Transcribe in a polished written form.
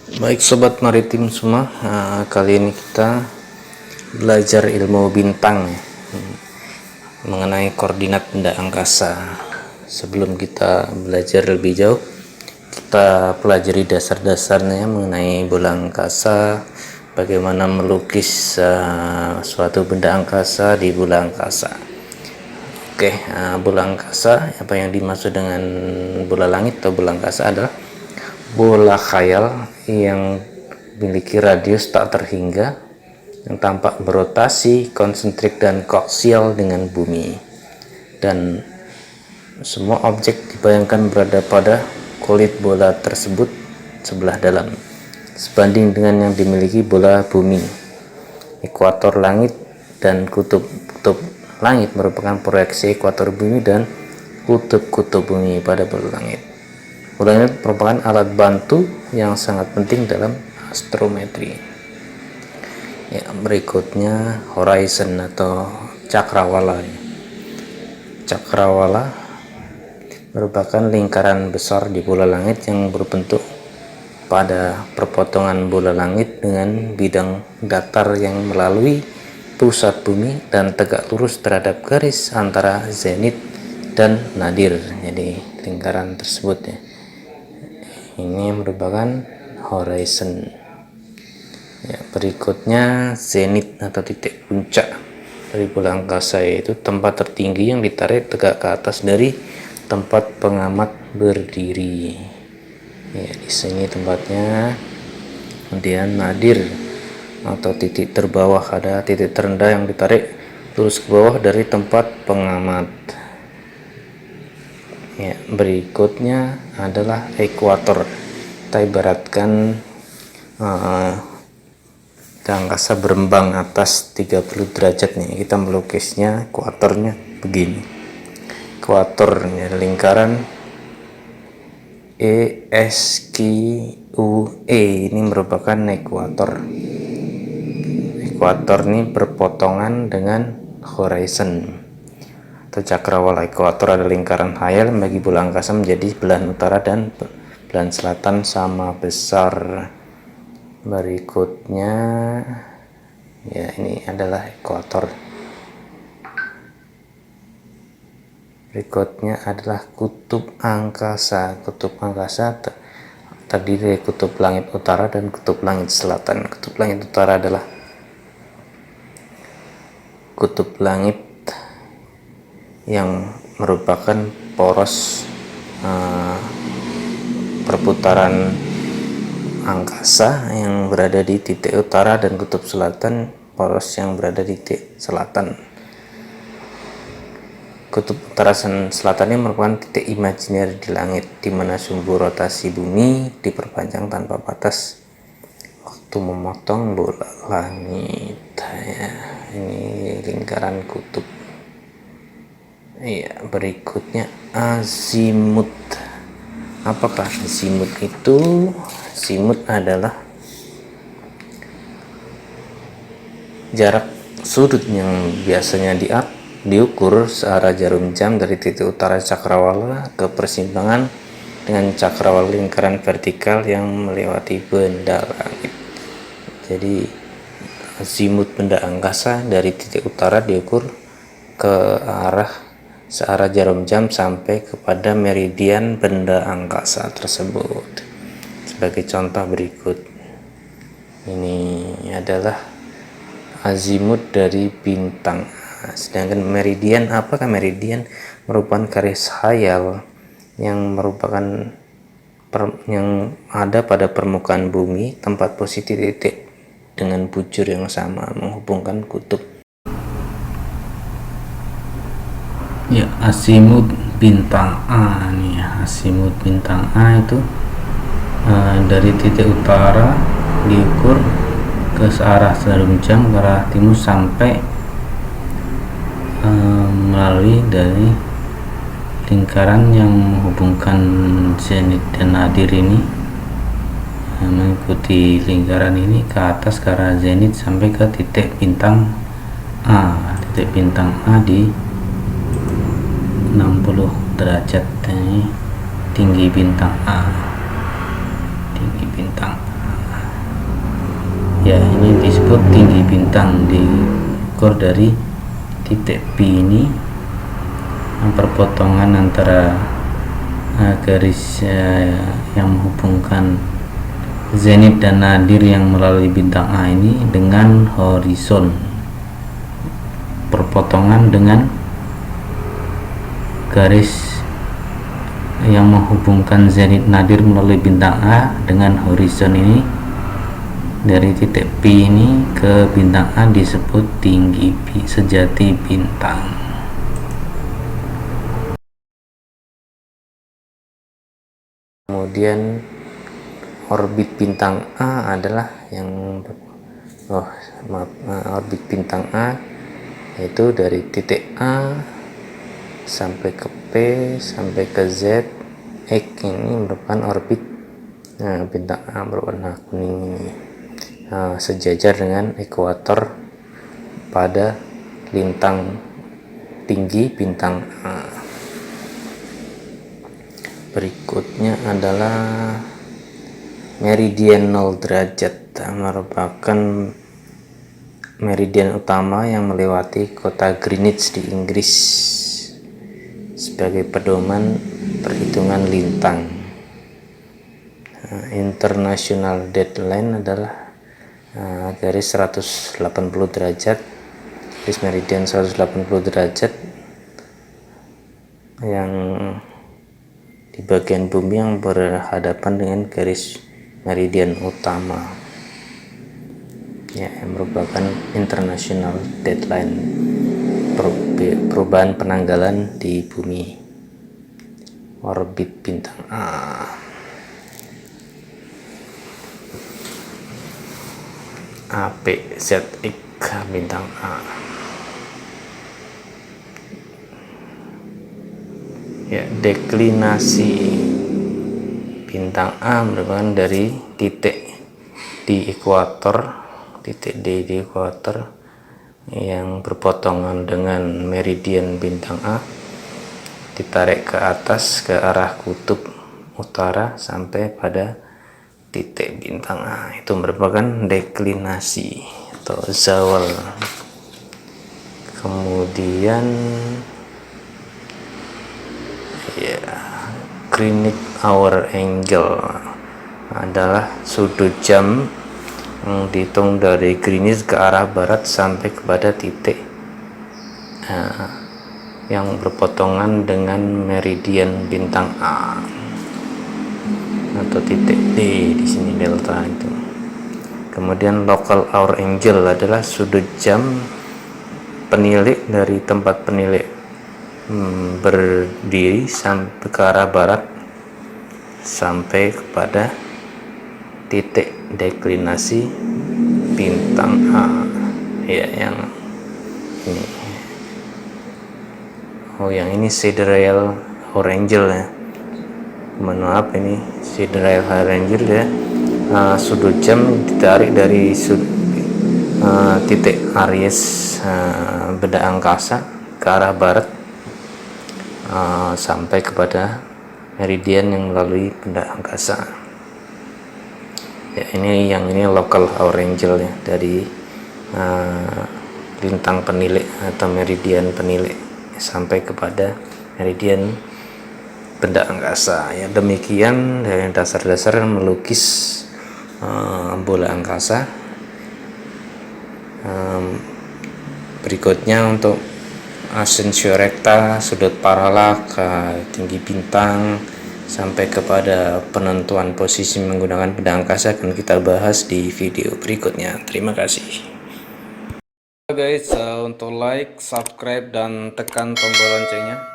Baik sobat maritim semua, kali ini kita belajar ilmu bintang mengenai koordinat benda angkasa. Sebelum kita belajar lebih jauh, kita pelajari dasar-dasarnya mengenai bola angkasa, bagaimana melukis suatu benda angkasa di bola angkasa. Oke, bola angkasa, apa yang dimaksud dengan bola langit atau bola angkasa adalah bola khayal yang memiliki radius tak terhingga, yang tampak berotasi, konsentrik dan koaksial dengan bumi, dan semua objek dibayangkan berada pada kulit bola tersebut sebelah dalam, sebanding dengan yang dimiliki bola bumi. Ekuator langit dan kutub-kutub langit merupakan proyeksi ekuator bumi dan kutub-kutub bumi pada bola langit. Bola langit merupakan alat bantu yang sangat penting dalam astrometri. Ya, berikutnya horizon atau cakrawala. Cakrawala merupakan lingkaran besar di bola langit yang berbentuk pada perpotongan bola langit dengan bidang datar yang melalui pusat bumi dan tegak lurus terhadap garis antara zenit dan nadir. Jadi lingkaran tersebut ya, ini merupakan horizon. Ya, berikutnya zenit atau titik puncak dari bola angkasa, yaitu tempat tertinggi yang ditarik tegak ke atas dari tempat pengamat berdiri. Ya, di sini tempatnya. Kemudian nadir atau titik terbawah, ada titik terendah yang ditarik lurus ke bawah dari tempat pengamat. Ya, berikutnya adalah ekuator. Kita ibaratkan angkasa berembang atas 30 derajat nih. Kita melukisnya ekuatornya begini. Ekuatornya lingkaran ESQUE ini merupakan ekuator. Ekuator ini berpotongan dengan horizon atau cakrawala. Ekuator adalah lingkaran khayal bagi bola angkasa menjadi belahan utara dan belahan selatan sama besar. Berikutnya ya, ini adalah ekuator. Berikutnya adalah kutub angkasa. Kutub angkasa terdiri dari kutub langit utara dan kutub langit selatan. Kutub langit utara adalah kutub langit yang merupakan poros perputaran angkasa yang berada di titik utara, dan kutub selatan poros yang berada di titik selatan. Kutub utara dan selatan ini merupakan titik imajiner di langit, di mana sumbu rotasi bumi diperpanjang tanpa batas waktu memotong bola langit. Ya, ini lingkaran kutub. Iya, berikutnya azimut. Apakah azimut itu? Azimut adalah jarak sudut yang biasanya diukur searah jarum jam dari titik utara cakrawala ke persimpangan dengan cakrawala lingkaran vertikal yang melewati benda langit. Jadi azimut benda angkasa dari titik utara diukur ke arah searah jarum jam sampai kepada meridian benda angkasa tersebut. Sebagai contoh berikut, ini adalah azimut dari bintang. Sedangkan meridian, apakah meridian? Merupakan garis khayal yang merupakan yang ada pada permukaan bumi, tempat posisi titik dengan bujur yang sama menghubungkan kutub. Ya, azimut bintang A nih. Azimut bintang A itu dari titik utara diukur ke searah jarum jam ke arah timur sampai melalui dari lingkaran yang menghubungkan zenit dan nadir ini, mengikuti lingkaran ini ke atas ke arah zenit sampai ke titik bintang A. Titik bintang A di 60 derajat ini tinggi bintang A. Tinggi bintang A. berikut tinggi bintang diukur dari titik P ini, perpotongan antara garis yang menghubungkan zenit dan nadir yang melalui bintang A ini dengan horizon, perpotongan dengan garis yang menghubungkan zenit nadir melalui bintang A dengan horizon ini dari titik P ini ke bintang A disebut tinggi sejati bintang. Kemudian orbit bintang A adalah orbit bintang A yaitu dari titik A sampai ke P sampai ke Z. X ini merupakan orbit bintang A berwarna kuning ini, sejajar dengan ekuator pada lintang tinggi bintang A. Berikutnya adalah meridian 0 derajat, merupakan meridian utama yang melewati kota Greenwich di Inggris sebagai pedoman perhitungan lintang. International deadline adalah garis 180 derajat, garis meridian 180 derajat yang di bagian bumi yang berhadapan dengan garis meridian utama, yang merupakan international deadline, perubahan penanggalan di bumi. Orbit bintang A. APZX bintang A. Ya, deklinasi bintang A merupakan dari titik di ekuator, titik D di ekuator yang berpotongan dengan meridian bintang A, ditarik ke atas ke arah kutub utara sampai pada titik bintang A. Itu merupakan deklinasi atau zawal. Kemudian Greenwich hour angle adalah sudut jam yang dihitung dari Greenwich ke arah barat sampai kepada titik yang berpotongan dengan meridian bintang A atau titik D di sini, delta itu. Kemudian local hour angle adalah sudut jam penilik dari tempat penilik berdiri sampai ke arah barat sampai kepada titik deklinasi bintang A, ya, yang ini. Yang ini sidereal hour angle ya. Maaf, ini sidereal hour angle ya. Sudut jam ditarik dari titik Aries beda angkasa ke arah barat sampai kepada meridian yang melalui benda angkasa. Ya, ini local hour angle ya, dari lintang penilik atau meridian penilik sampai kepada meridian benda angkasa. Ya, demikian dari dasar-dasar melukis bola angkasa. Berikutnya untuk ascensio recta, sudut paralak, tinggi bintang, sampai kepada penentuan posisi menggunakan benda angkasa akan kita bahas di video berikutnya. Terima kasih. Guys, untuk like, subscribe, dan tekan tombol loncengnya.